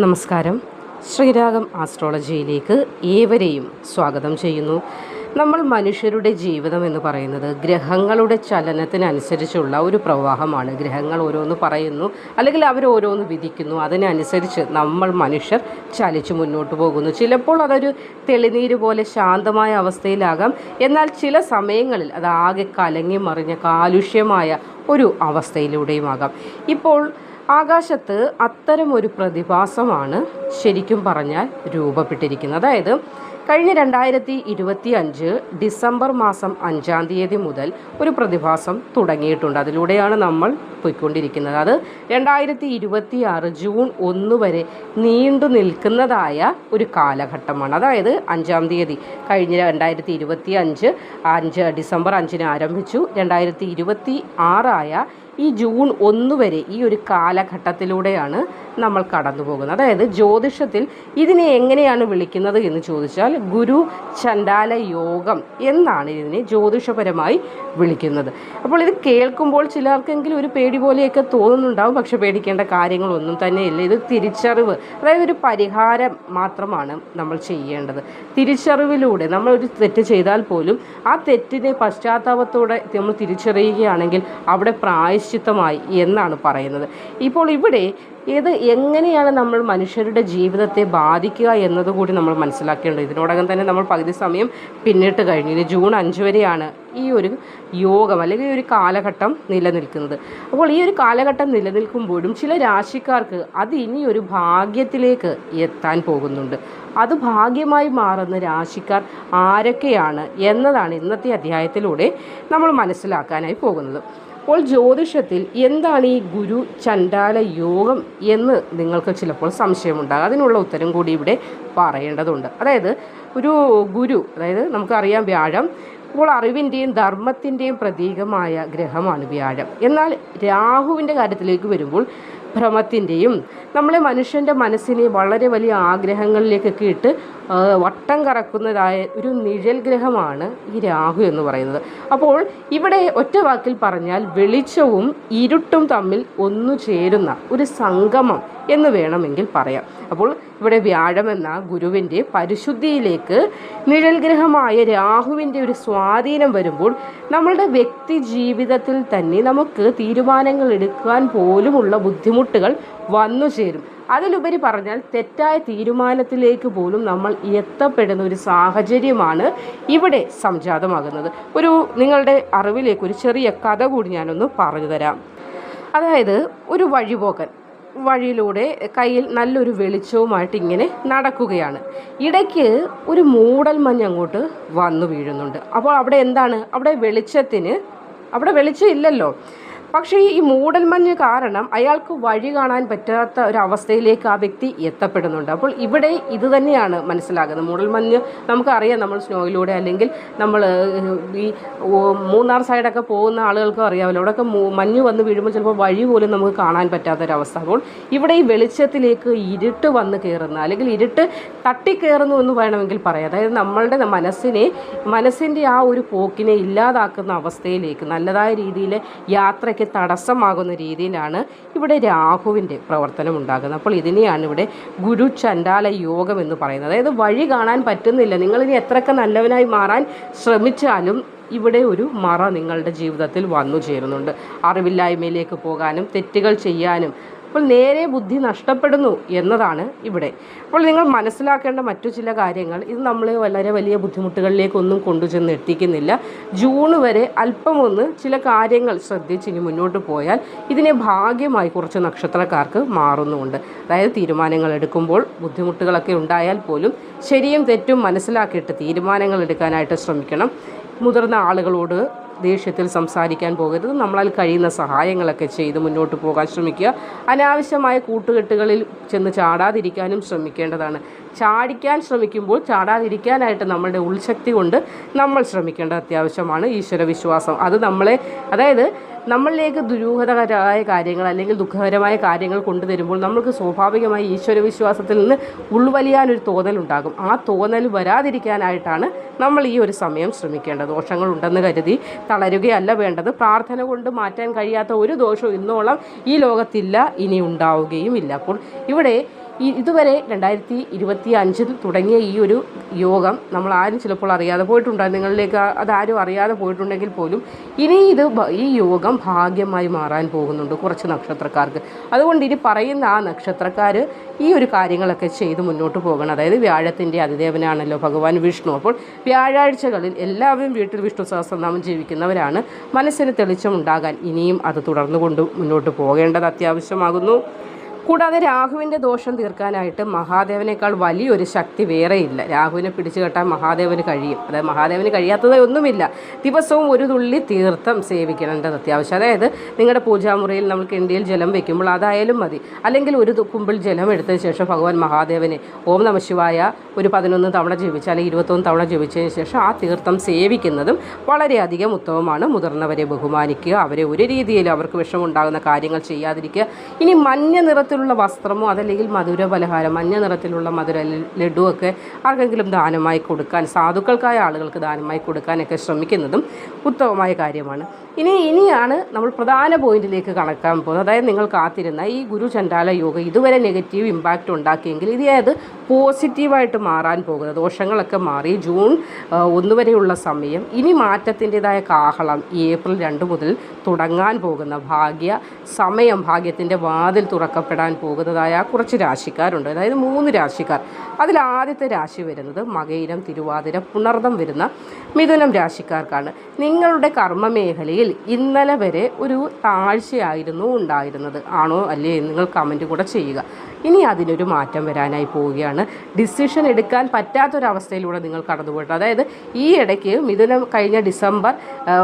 നമസ്കാരം. ശ്രീരാഗം ആസ്ട്രോളജിയിലേക്ക് ഏവരെയും സ്വാഗതം ചെയ്യുന്നു. നമ്മൾ മനുഷ്യരുടെ ജീവിതം എന്ന് പറയുന്നത് ഗ്രഹങ്ങളുടെ ചലനത്തിനനുസരിച്ചുള്ള ഒരു പ്രവാഹമാണ്. ഗ്രഹങ്ങൾ ഓരോന്ന് പറയുന്നു, അല്ലെങ്കിൽ അവർ ഓരോന്ന് വിധിക്കുന്നു. അതിനനുസരിച്ച് നമ്മൾ മനുഷ്യർ ചലിച്ചു മുന്നോട്ട് പോകുന്നു. ചിലപ്പോൾ അതൊരു തെളിനീര് പോലെ ശാന്തമായ അവസ്ഥയിലാകാം, എന്നാൽ ചില സമയങ്ങളിൽ അതാകെ കലങ്ങി മറിഞ്ഞ കാലുഷ്യമായ ഒരു അവസ്ഥയിലൂടെയുമാകാം. ഇപ്പോൾ ആകാശത്ത് അത്തരമൊരു പ്രതിഭാസമാണ് ശരിക്കും പറഞ്ഞാൽ രൂപപ്പെട്ടിരിക്കുന്നത്. അതായത് കഴിഞ്ഞ 2025 ഡിസംബർ മാസം 5-ാം തീയതി മുതൽ ഒരു പ്രതിഭാസം തുടങ്ങിയിട്ടുണ്ട്. അതിലൂടെയാണ് നമ്മൾ പോയിക്കൊണ്ടിരിക്കുന്നത്. അത് 2026 ജൂൺ 1 വരെ നീണ്ടു നിൽക്കുന്നതായ ഒരു കാലഘട്ടമാണ്. അതായത് 5-ാം തീയതി കഴിഞ്ഞ 2025 ഡിസംബർ 5-ന് ആരംഭിച്ചു. 2026 ഈ ജൂൺ 1 വരെ ഈ ഒരു കാലഘട്ടത്തിലൂടെയാണ് നമ്മൾ കടന്നു പോകുന്നത്. അതായത് ജ്യോതിഷത്തിൽ ഇതിനെ എങ്ങനെയാണ് വിളിക്കുന്നത് എന്ന് ചോദിച്ചാൽ ഗുരു ചണ്ഡാല യോഗം എന്നാണ് ഇതിനെ ജ്യോതിഷപരമായി വിളിക്കുന്നത്. അപ്പോൾ ഇത് കേൾക്കുമ്പോൾ ചിലർക്കെങ്കിലും ഒരു പേടി പോലെയൊക്കെ തോന്നുന്നുണ്ടാവും. പക്ഷെ പേടിക്കേണ്ട കാര്യങ്ങളൊന്നും തന്നെയില്ല. ഇത് തിരിച്ചറിവ്, അതായത് ഒരു പരിഹാരം മാത്രമാണ് നമ്മൾ ചെയ്യേണ്ടത്. തിരിച്ചറിവിലൂടെ നമ്മൾ ഒരു തെറ്റ് ചെയ്താൽ പോലും ആ തെറ്റിനെ പശ്ചാത്താപത്തോടെ നമ്മൾ തിരിച്ചറിയുകയാണെങ്കിൽ അവിടെ പ്രായശ്ചിത്തമായി എന്നാണ് പറയുന്നത്. ഇപ്പോൾ ഇവിടെ ഇത് എങ്ങനെയാണ് നമ്മൾ മനുഷ്യരുടെ ജീവിതത്തെ ബാധിക്കുക എന്നതുകൂടി നമ്മൾ മനസ്സിലാക്കേണ്ടത്. ഇതിനോടകം തന്നെ നമ്മൾ പകുതി സമയം പിന്നിട്ട് കഴിഞ്ഞു. ഇനി ജൂൺ 5 വരെയാണ് ഈ ഒരു യോഗം അല്ലെങ്കിൽ ഈ ഒരു കാലഘട്ടം നിലനിൽക്കുന്നത്. അപ്പോൾ ഈ ഒരു കാലഘട്ടം നിലനിൽക്കുമ്പോഴും ചില രാശിക്കാർക്ക് അത് ഇനി ഒരു ഭാഗ്യത്തിലേക്ക് എത്താൻ പോകുന്നുണ്ട്. അത് ഭാഗ്യമായി മാറുന്ന രാശിക്കാർ ആരൊക്കെയാണ് എന്നതാണ് ഇന്നത്തെ അധ്യായത്തിലൂടെ നമ്മൾ മനസ്സിലാക്കാനായി പോകുന്നത്. അപ്പോൾ ജ്യോതിഷത്തിൽ എന്താണ് ഈ ഗുരു ചണ്ഡാല യോഗം എന്ന് നിങ്ങൾക്ക് ചിലപ്പോൾ സംശയമുണ്ടാകും. അതിനുള്ള ഉത്തരം കൂടി ഇവിടെ പറയേണ്ടതുണ്ട്. അതായത് ഒരു ഗുരു, അതായത് നമുക്കറിയാം വ്യാഴം ഇപ്പോൾ അറിവിൻ്റെയും ധർമ്മത്തിൻ്റെയും പ്രതീകമായ ഗ്രഹമാണ് വ്യാഴം. എന്നാൽ രാഹുവിൻ്റെ കാര്യത്തിലേക്ക് വരുമ്പോൾ ഭ്രമത്തിൻ്റെയും നമ്മളെ മനുഷ്യൻ്റെ മനസ്സിനെ വളരെ വലിയ ആഗ്രഹങ്ങളിലേക്കൊക്കെ ഇട്ട് വട്ടം കറക്കുന്നതായ ഒരു നിഴൽ ഗ്രഹമാണ് ഈ രാഹു എന്ന് പറയുന്നത്. അപ്പോൾ ഇവിടെ ഒറ്റ വാക്കിൽ പറഞ്ഞാൽ വെളിച്ചവും ഇരുട്ടും തമ്മിൽ ഒന്നു ചേരുന്ന ഒരു സംഗമം എന്ന് വേണമെങ്കിൽ പറയാം. അപ്പോൾ ഇവിടെ വ്യാഴമെന്ന ഗുരുവിൻ്റെ പരിശുദ്ധിയിലേക്ക് നിഴൽ ഗ്രഹമായ രാഹുവിൻ്റെ ഒരു സ്വാധീനം വരുമ്പോൾ നമ്മളുടെ വ്യക്തി ജീവിതത്തിൽ തന്നെ നമുക്ക് തീരുമാനങ്ങൾ എടുക്കാൻ പോലുമുള്ള ബുദ്ധിമുട്ടുകൾ വന്നു ചേരും. അതിലുപരി പറഞ്ഞാൽ തെറ്റായ തീരുമാനത്തിലേക്ക് പോലും നമ്മൾ എത്തപ്പെടുന്ന ഒരു സാഹചര്യമാണ് ഇവിടെ സംജാതമാകുന്നത്. നിങ്ങളുടെ അറിവിലേക്ക് ഒരു ചെറിയ കഥ കൂടി ഞാനൊന്ന് പറഞ്ഞു തരാം. അതായത് ഒരു വഴിയിലൂടെ കയ്യിൽ നല്ലൊരു വെളിച്ചവുമായിട്ട് ഇങ്ങനെ നടക്കുകയാണ്. ഇടയ്ക്ക് ഒരു മൂടൽ മഞ്ഞ് അങ്ങോട്ട് വന്നു വീഴുന്നുണ്ട്. അപ്പോൾ അവിടെ എന്താണ്? അവിടെ വെളിച്ചം ഇല്ലല്ലോ. പക്ഷേ ഈ മൂടൽമഞ്ഞ് കാരണം അയാൾക്ക് വഴി കാണാൻ പറ്റാത്ത ഒരവസ്ഥയിലേക്ക് ആ വ്യക്തി എത്തപ്പെടുന്നുണ്ട്. അപ്പോൾ ഇവിടെ ഇത് തന്നെയാണ് മനസ്സിലാകുന്നത്. മൂടൽമഞ്ഞ് നമുക്കറിയാം, നമ്മൾ സ്നോയിലൂടെ അല്ലെങ്കിൽ നമ്മൾ ഈ മൂന്നാർ സൈഡൊക്കെ പോകുന്ന ആളുകൾക്കും അറിയാമല്ലോ, അവിടെയൊക്കെ മഞ്ഞ് വന്ന് വീഴുമ്പോൾ ചിലപ്പോൾ വഴി പോലും നമുക്ക് കാണാൻ പറ്റാത്തൊരവസ്ഥ. അപ്പോൾ ഇവിടെ ഈ വെളിച്ചത്തിലേക്ക് ഇരുട്ട് വന്ന് കയറുന്ന, അല്ലെങ്കിൽ ഇരുട്ട് തട്ടിക്കയറുന്നു എന്ന് വേണമെങ്കിൽ പറയാം. അതായത് നമ്മളുടെ മനസ്സിൻ്റെ ആ ഒരു പോക്കിനെ ഇല്ലാതാക്കുന്ന അവസ്ഥയിലേക്ക് നല്ലതായ രീതിയിൽ യാത്രയ്ക്ക് തടസ്സമാകുന്ന രീതിയിലാണ് ഇവിടെ രാഹുവിൻ്റെ പ്രവർത്തനം ഉണ്ടാകുന്നത്. അപ്പോൾ ഇതിനെയാണ് ഇവിടെ ഗുരു ചണ്ഡാല യോഗം എന്ന് പറയുന്നത്. അതായത് വഴി കാണാൻ പറ്റുന്നില്ല, നിങ്ങളിനി എത്രയൊക്കെ നല്ലവനായി മാറാൻ ശ്രമിച്ചാലും ഇവിടെ ഒരു മറ നിങ്ങളുടെ ജീവിതത്തിൽ വന്നു ചേരുന്നുണ്ട്. അറിവില്ലായ്മയിലേക്ക് പോകാനും തെറ്റുകൾ ചെയ്യാനും അപ്പോൾ നേരെ ബുദ്ധി നഷ്ടപ്പെടുന്നു എന്നതാണ് ഇവിടെ. അപ്പോൾ നിങ്ങൾ മനസ്സിലാക്കേണ്ട മറ്റു ചില കാര്യങ്ങൾ, ഇത് നമ്മളെ വളരെ വലിയ ബുദ്ധിമുട്ടുകളിലേക്കൊന്നും കൊണ്ടുചെന്ന് എത്തിക്കുന്നില്ല. ജൂൺ വരെ അല്പമൊന്ന് ചില കാര്യങ്ങൾ ശ്രദ്ധിച്ച് ഇനി മുന്നോട്ട് പോയാൽ ഇതിനെ ഭാഗ്യമായി കുറച്ച് നക്ഷത്രക്കാർക്ക് മാറുന്നുമുണ്ട്. അതായത് തീരുമാനങ്ങൾ എടുക്കുമ്പോൾ ബുദ്ധിമുട്ടുകളൊക്കെ ഉണ്ടായാൽ പോലും ശരിയും തെറ്റും മനസ്സിലാക്കിയിട്ട് തീരുമാനങ്ങൾ എടുക്കാനായിട്ട് ശ്രമിക്കണം. മുതിർന്ന ആളുകളോട് ദേഷ്യത്തിൽ സംസാരിക്കാൻ പോകരുത്. നമ്മളാൽ കഴിയുന്ന സഹായങ്ങളൊക്കെ ചെയ്ത് മുന്നോട്ട് പോകാൻ ശ്രമിക്കുക. അനാവശ്യമായ കൂട്ടുകെട്ടുകളിൽ ചെന്ന് ചാടാതിരിക്കാനും ശ്രമിക്കേണ്ടതാണ്. ചാടിക്കാൻ ശ്രമിക്കുമ്പോൾ ചാടാതിരിക്കാനായിട്ട് നമ്മളുടെ ഉൾശക്തി കൊണ്ട് നമ്മൾ ശ്രമിക്കേണ്ടത് അത്യാവശ്യമാണ്. ഈശ്വരവിശ്വാസം അത് അതായത് നമ്മളിലേക്ക് ദുരൂഹതകരമായ കാര്യങ്ങൾ അല്ലെങ്കിൽ ദുഃഖകരമായ കാര്യങ്ങൾ കൊണ്ടുതരുമ്പോൾ നമ്മൾക്ക് സ്വാഭാവികമായി ഈശ്വരവിശ്വാസത്തിൽ നിന്ന് ഉൾവലിയാനൊരു തോന്നലുണ്ടാകും. ആ തോന്നൽ വരാതിരിക്കാനായിട്ടാണ് നമ്മൾ ഈ ഒരു സമയം ശ്രമിക്കേണ്ടത്. ദോഷങ്ങളുണ്ടെന്ന് കരുതി തളരുകയല്ല വേണ്ടത്. പ്രാർത്ഥന കൊണ്ട് മാറ്റാൻ കഴിയാത്ത ഒരു ദോഷവും ഇന്നോളം ഈ ലോകത്തില്ല, ഇനി ഉണ്ടാവുകയുമില്ല. അപ്പോൾ ഇവിടെ ഇതുവരെ 2025 തുടങ്ങിയ ഈ ഒരു യോഗം നമ്മൾ ആരും ചിലപ്പോൾ അറിയാതെ പോയിട്ടുണ്ടാകും, നിങ്ങളിലേക്ക് അതാരും അറിയാതെ പോയിട്ടുണ്ടെങ്കിൽ പോലും ഇനി ഈ യോഗം ഭാഗ്യമായി മാറാൻ പോകുന്നുണ്ട് കുറച്ച് നക്ഷത്രക്കാർക്ക്. അതുകൊണ്ട് ഇനി പറയുന്ന ആ നക്ഷത്രക്കാർ ഈ ഒരു കാര്യങ്ങളൊക്കെ ചെയ്ത് മുന്നോട്ട് പോകണം. അതായത് വ്യാഴത്തിൻ്റെ അതിദേവനാണല്ലോ ഭഗവാൻ വിഷ്ണു. അപ്പോൾ വ്യാഴാഴ്ചകളിൽ എല്ലാവരും വീട്ടിൽ വിഷ്ണു സഹസ്രനാമം ജീവിക്കുന്നവരാണ്. മനസ്സിന് തെളിച്ചം ഉണ്ടാകാൻ ഇനിയും അത് തുടർന്നു കൊണ്ട് മുന്നോട്ട് പോകേണ്ടത് അത്യാവശ്യമാകുന്നു. കൂടാതെ രാഹുവിൻ്റെ ദോഷം തീർക്കാനായിട്ട് മഹാദേവനേക്കാൾ വലിയൊരു ശക്തി വേറെയില്ല. രാഹുവിനെ പിടിച്ചു കെട്ടാൻ മഹാദേവന് കഴിയും. അതായത് മഹാദേവന് കഴിയാത്തത് ഒന്നുമില്ല. ദിവസവും ഒരു തുള്ളി തീർത്ഥം സേവിക്കേണ്ടത് അത്യാവശ്യം. അതായത് നിങ്ങളുടെ പൂജാമുറിയിൽ നമ്മൾ കിണ്ടിയിൽ ജലം വെക്കുമ്പോൾ അതായാലും മതി. അല്ലെങ്കിൽ ഒരു കുമ്പിൾ ജലം എടുത്തതിന് ശേഷം ഭഗവാൻ മഹാദേവനെ ഓം നമഃ ശിവായ ഒരു 11 തവണ ജപിച്ച് അല്ലെങ്കിൽ 21 തവണ ജപിച്ചതിന് ശേഷം ആ തീർത്ഥം സേവിക്കുന്നതും വളരെയധികം ഉത്തമമാണ്. മുതിർന്നവരെ ബഹുമാനിക്കുക, അവരെ ഒരു രീതിയിൽ അവർക്ക് വിഷമുണ്ടാകുന്ന കാര്യങ്ങൾ ചെയ്യാതിരിക്കുക. ഇനി മഞ്ഞ നിറത്തിലുള്ള വസ്ത്രമോ അതല്ലെങ്കിൽ മധുര പലഹാരം, മഞ്ഞ നിറത്തിലുള്ള മധുര ലഡുവൊക്കെ ആർക്കെങ്കിലും ദാനമായി കൊടുക്കാൻ, സാധുക്കൾക്കായ ആളുകൾക്ക് ദാനമായി കൊടുക്കാനൊക്കെ ശ്രമിക്കുന്നതും ഉത്തമമായ കാര്യമാണ്. ഇനിയാണ് നമ്മൾ പ്രധാന പോയിന്റിലേക്ക് കടക്കാൻ പോകുന്നത്. അതായത് നിങ്ങൾ കാത്തിരുന്ന ഈ ഗുരു ചണ്ഡാല യോഗ ഇതുവരെ നെഗറ്റീവ് ഇമ്പാക്റ്റ് ഉണ്ടാക്കിയെങ്കിൽ ഇത് പോസിറ്റീവായിട്ട് മാറാൻ പോകുന്നത്, ദോഷങ്ങളൊക്കെ മാറി ജൂൺ 1 വരെയുള്ള സമയം ഇനി മാറ്റത്തിൻ്റെതായ കാഹളം ഏപ്രിൽ 2 മുതൽ തുടങ്ങാൻ പോകുന്ന സമയം, ഭാഗ്യത്തിൻ്റെ വാതിൽ തുറക്കപ്പെടാൻ പോകുന്നതായ കുറച്ച് രാശിക്കാരുണ്ട്. അതായത് 3 രാശിക്കാർ. അതിൽ ആദ്യത്തെ രാശി വരുന്നത് മകയിരം, തിരുവാതിര, പുണർദം വരുന്ന മിഥുനം രാശിക്കാർക്കാണ്. നിങ്ങളുടെ കർമ്മമേഖലയിൽ ഇന്നലെ വരെ ഒരു താഴ്ചയായിരുന്നു ഉണ്ടായിരുന്നത്, ആണോ അല്ലേ എന്ന് നിങ്ങൾ കമൻറ്റ് കൂടെ ചെയ്യുക. ഇനി അതിനൊരു മാറ്റം വരാനായി പോവുകയാണ്. ഡിസിഷൻ എടുക്കാൻ പറ്റാത്തൊരവസ്ഥയിലൂടെ നിങ്ങൾ കടന്നുപോയിട്ട്, അതായത് ഈ ഇടയ്ക്ക് മിഥുനം കഴിഞ്ഞ ഡിസംബർ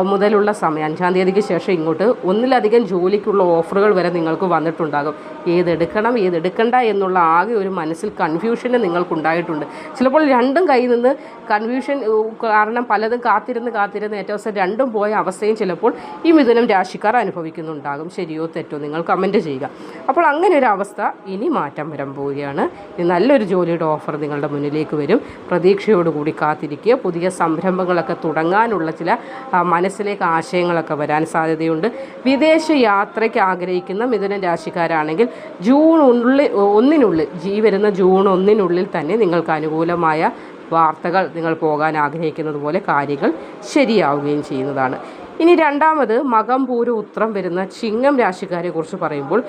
മുതലുള്ള സമയം 5-ാം തീയതിക്ക് ശേഷം ഇങ്ങോട്ട് ഒന്നിലധികം ജോലിക്കുള്ള ഓഫറുകൾ വരെ നിങ്ങൾക്ക് വന്നിട്ടുണ്ടാകും. ഏതെടുക്കണം ഏതെടുക്കണ്ട എന്നുള്ള ആകെ ഒരു മനസ്സിൽ കൺഫ്യൂഷന് നിങ്ങൾക്കുണ്ടായിട്ടുണ്ട്. ചിലപ്പോൾ രണ്ടും കയ്യിൽ നിന്ന് കൺഫ്യൂഷൻ കാരണം പലതും കാത്തിരുന്ന് ഏറ്റവും അവസാനം രണ്ടും പോയ അവസ്ഥയും ചിലപ്പോൾ ഈ മിഥുനം രാശിക്കാർ അനുഭവിക്കുന്നുണ്ടാകും. ശരിയോ തെറ്റോ നിങ്ങൾ കമൻറ്റ് ചെയ്യുക. അപ്പോൾ അങ്ങനെ ഒരു അവസ്ഥ ഇനി മാറ്റം വരാൻ പോവുകയാണ്. നല്ലൊരു ജോലിയുടെ ഓഫർ നിങ്ങളുടെ മുന്നിലേക്ക് വരും. പ്രതീക്ഷയോടുകൂടി കാത്തിരിക്കുക. പുതിയ സംരംഭങ്ങളൊക്കെ തുടങ്ങാനുള്ള ചില മനസ്സിലേക്ക് ആശയങ്ങളൊക്കെ വരാൻ സാധ്യതയുണ്ട്. വിദേശ യാത്രയ്ക്ക് ആഗ്രഹിക്കുന്ന മിഥുന രാശിക്കാരാണെങ്കിൽ ജൂൺ 1 വരുന്ന ജൂൺ 1 തന്നെ നിങ്ങൾക്ക് അനുകൂലമായ വാർത്തകൾ, നിങ്ങൾ പോകാൻ ആഗ്രഹിക്കുന്നത് പോലെ കാര്യങ്ങൾ ശരിയാവുകയും ചെയ്യുന്നതാണ്. ഇനി രണ്ടാമത് മകം പൂര ഉത്രം വരുന്ന ചിങ്ങം രാശിക്കാരെ കുറിച്ച് പറയുമ്പോൾ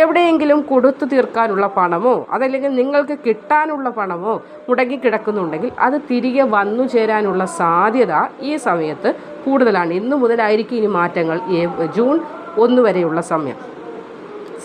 എവിടെയെങ്കിലും കൊടുത്തു തീർക്കാനുള്ള പണമോ അതല്ലെങ്കിൽ നിങ്ങൾക്ക് കിട്ടാനുള്ള പണമോ മുടങ്ങിക്കിടക്കുന്നുണ്ടെങ്കിൽ അത് തിരികെ വന്നു ചേരാനുള്ള സാധ്യത ഈ സമയത്ത് കൂടുതലാണ്. ഇന്നു മുതലായിരിക്കും ഇനി മാറ്റങ്ങൾ. ജൂൺ 1 വരെയുള്ള സമയം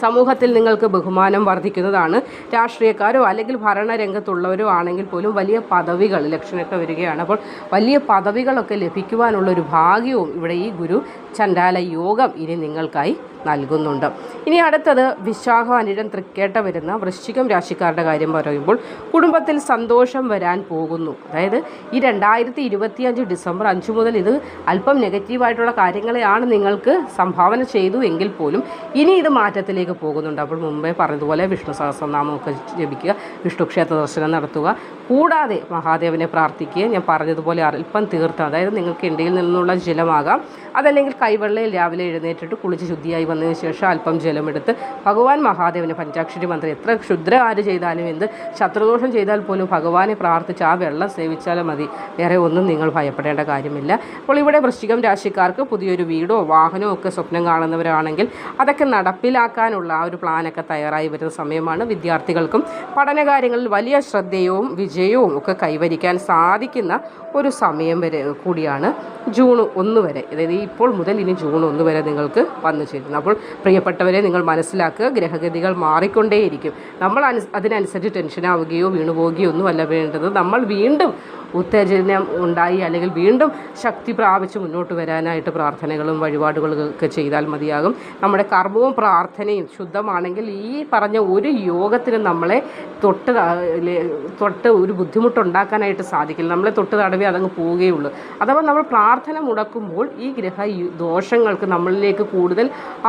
സമൂഹത്തിൽ നിങ്ങൾക്ക് ബഹുമാനം വർദ്ധിക്കുന്നതാണ്. രാഷ്ട്രീയക്കാരോ അല്ലെങ്കിൽ ഭരണരംഗത്തുള്ളവരോ ആണെങ്കിൽ പോലും വലിയ പദവികൾ ഇലക്ഷനൊക്കെ വരികയാണ്. അപ്പോൾ വലിയ പദവികളൊക്കെ ലഭിക്കുവാനുള്ളൊരു ഭാഗ്യവും ഇവിടെ ഈ ഗുരു ചണ്ഡാല യോഗം ഇനി നിങ്ങൾക്കായി നൽകുന്നുണ്ട്. ഇനി അടുത്തത് വിശാഖം, അനിഴം, തൃക്കേട്ട വരുന്ന വൃശ്ചികം രാശിക്കാരുടെ കാര്യം പറയുമ്പോൾ കുടുംബത്തിൽ സന്തോഷം വരാൻ പോകുന്നു. അതായത് ഈ 2025 ഡിസംബർ 5 മുതൽ ഇത് അല്പം നെഗറ്റീവായിട്ടുള്ള കാര്യങ്ങളെയാണ് നിങ്ങൾക്ക് സംഭാവന ചെയ്തു എങ്കിൽ പോലും ഇനി ഇത് മാറ്റത്തിലേക്ക് പോകുന്നുണ്ട്. അപ്പോൾ മുമ്പേ പറഞ്ഞതുപോലെ വിഷ്ണു സഹസ്രനാമമൊക്കെ ജപിക്കുക, വിഷ്ണു ക്ഷേത്ര ദർശനം നടത്തുക, കൂടാതെ മഹാദേവനെ പ്രാർത്ഥിക്കുക. ഞാൻ പറഞ്ഞതുപോലെ അല്പം തീർത്ഥം, അതായത് നിങ്ങൾക്ക് ഇന്ത്യയിൽ നിന്നുള്ള ജലമാകാം, അതല്ലെങ്കിൽ കൈവെള്ളയിൽ രാവിലെ എഴുന്നേറ്റിട്ട് കുളിച്ച് ശുദ്ധിയായി വന്നതിന് ശേഷം അല്പം ജലമെടുത്ത് ഭഗവാൻ മഹാദേവന് പഞ്ചാക്ഷരി മന്ത്രം, എത്ര ക്ഷുദ്ര ആര് ചെയ്താലും എന്ത് ശത്രുദോഷം ചെയ്താൽ പോലും ഭഗവാനെ പ്രാർത്ഥിച്ച് ആ വെള്ളം സേവിച്ചാലും മതി. വേറെ ഒന്നും നിങ്ങൾ ഭയപ്പെടേണ്ട കാര്യമില്ല. അപ്പോൾ ഇവിടെ വൃശ്ചികം രാശിക്കാർക്ക് പുതിയൊരു വീടോ വാഹനമോ ഒക്കെ സ്വപ്നം കാണുന്നവരാണെങ്കിൽ അതൊക്കെ നടപ്പിലാക്കാനുള്ള ആ ഒരു പ്ലാനൊക്കെ തയ്യാറായി വരുന്ന സമയമാണ്. വിദ്യാർത്ഥികൾക്കും പഠനകാര്യങ്ങളിൽ വലിയ ശ്രദ്ധയും വിജയവും ഒക്കെ കൈവരിക്കാൻ സാധിക്കുന്ന ഒരു സമയം വരെ കൂടിയാണ് ജൂൺ 1 വരെ. അതായത് ഇപ്പോൾ മുതൽ ഇനി ജൂൺ 1 വരെ നിങ്ങൾക്ക് വന്നു ചേരുന്നു. അപ്പോൾ പ്രിയപ്പെട്ടവരെ നിങ്ങൾ മനസ്സിലാക്കുക, ഗ്രഹഗതികൾ മാറിക്കൊണ്ടേയിരിക്കും. നമ്മൾ അതിനനുസരിച്ച് ടെൻഷനാവുകയോ വീണുപോവുകയോ ഒന്നുമല്ല വേണ്ടത്. നമ്മൾ വീണ്ടും ഉത്തേജനം ഉണ്ടായി അല്ലെങ്കിൽ വീണ്ടും ശക്തി പ്രാപിച്ച് മുന്നോട്ട് വരാനായിട്ട് പ്രാർത്ഥനകളും വഴിപാടുകളൊക്കെ ചെയ്താൽ മതിയാകും. നമ്മുടെ കർമ്മവും പ്രാർത്ഥനയും ശുദ്ധമാണെങ്കിൽ ഈ പറഞ്ഞ ഒരു യോഗത്തിന് നമ്മളെ തൊട്ട് ഒരു ബുദ്ധിമുട്ടുണ്ടാക്കാനായിട്ട് സാധിക്കില്ല. നമ്മളെ തൊട്ട് തടവി അതങ്ങ് പോവുകയുള്ളൂ. അഥവാ നമ്മൾ പ്രാർത്ഥന മുടക്കുമ്പോൾ ഈ ഗ്രഹ ദോഷങ്ങൾക്ക് നമ്മളിലേക്ക് കൂടുതൽ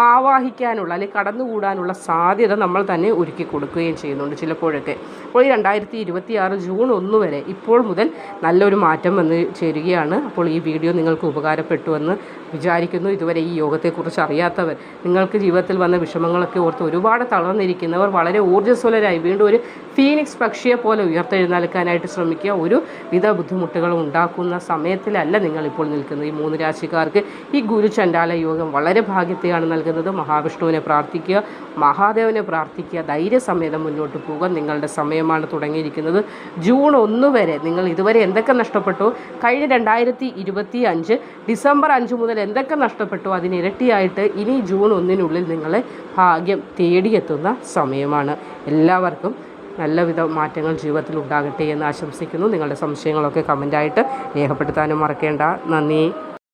ആവാഹിക്കാനുള്ള അല്ലെങ്കിൽ കടന്നുകൂടാനുള്ള സാധ്യത നമ്മൾ തന്നെ ഒരുക്കി കൊടുക്കുകയും ചെയ്യുന്നുണ്ട് ചിലപ്പോഴൊക്കെ. അപ്പോൾ ഈ 2026 ജൂൺ 1 വരെ ഇപ്പോൾ മുതൽ നല്ലൊരു മാറ്റം വന്ന് ചേരുകയാണ്. അപ്പോൾ ഈ വീഡിയോ നിങ്ങൾക്ക് ഉപകാരപ്പെട്ടുവെന്ന് വിചാരിക്കുന്നു. ഇതുവരെ ഈ യോഗത്തെക്കുറിച്ച് അറിയാത്തവർ, നിങ്ങൾക്ക് ജീവിതത്തിൽ വന്ന വിഷമങ്ങളൊക്കെ ഓർത്ത് ഒരുപാട് തളർന്നിരിക്കുന്നവർ വളരെ ഊർജ്ജസ്വലരായി വീണ്ടും ഒരു ഫീനിക്സ് പക്ഷിയെ പോലെ ഉയർത്തെഴുന്നേൽക്കാനായിട്ട് ശ്രമിക്കുക. ഒരു വിധ ബുദ്ധിമുട്ടുകളും ഉണ്ടാക്കുന്ന സമയത്തിലല്ല നിങ്ങളിപ്പോൾ നിൽക്കുന്നത്. ഈ 3 രാശിക്കാർക്ക് ഈ ഗുരുചണ്ഡാല യോഗം വളരെ ഭാഗ്യത്തെയാണ് നൽകുന്നത്. മഹാവിഷ്ണുവിനെ പ്രാർത്ഥിക്കുക, മഹാദേവനെ പ്രാർത്ഥിക്കുക, ധൈര്യസമേതം മുന്നോട്ട് പോകുക. നിങ്ങളുടെ സമയമാണ് തുടങ്ങിയിരിക്കുന്നത്. ജൂൺ 1 വരെ നിങ്ങൾ ഇതുവരെ എന്തൊക്കെ നഷ്ടപ്പെട്ടോ, കഴിഞ്ഞ 2025 ഡിസംബർ 5 മുതൽ എന്തൊക്കെ നഷ്ടപ്പെട്ടോ അതിനിരട്ടിയായിട്ട് ഇനി ജൂൺ 1 നിങ്ങളെ ഭാഗ്യം തേടിയെത്തുന്ന സമയമാണ്. എല്ലാവർക്കും നല്ലവിധ മാറ്റങ്ങൾ ജീവിതത്തിൽ ഉണ്ടാകട്ടെ എന്ന് ആശംസിക്കുന്നു. നിങ്ങളുടെ സംശയങ്ങളൊക്കെ കമൻ്റായിട്ട് രേഖപ്പെടുത്താനും മറക്കേണ്ട. നന്ദി.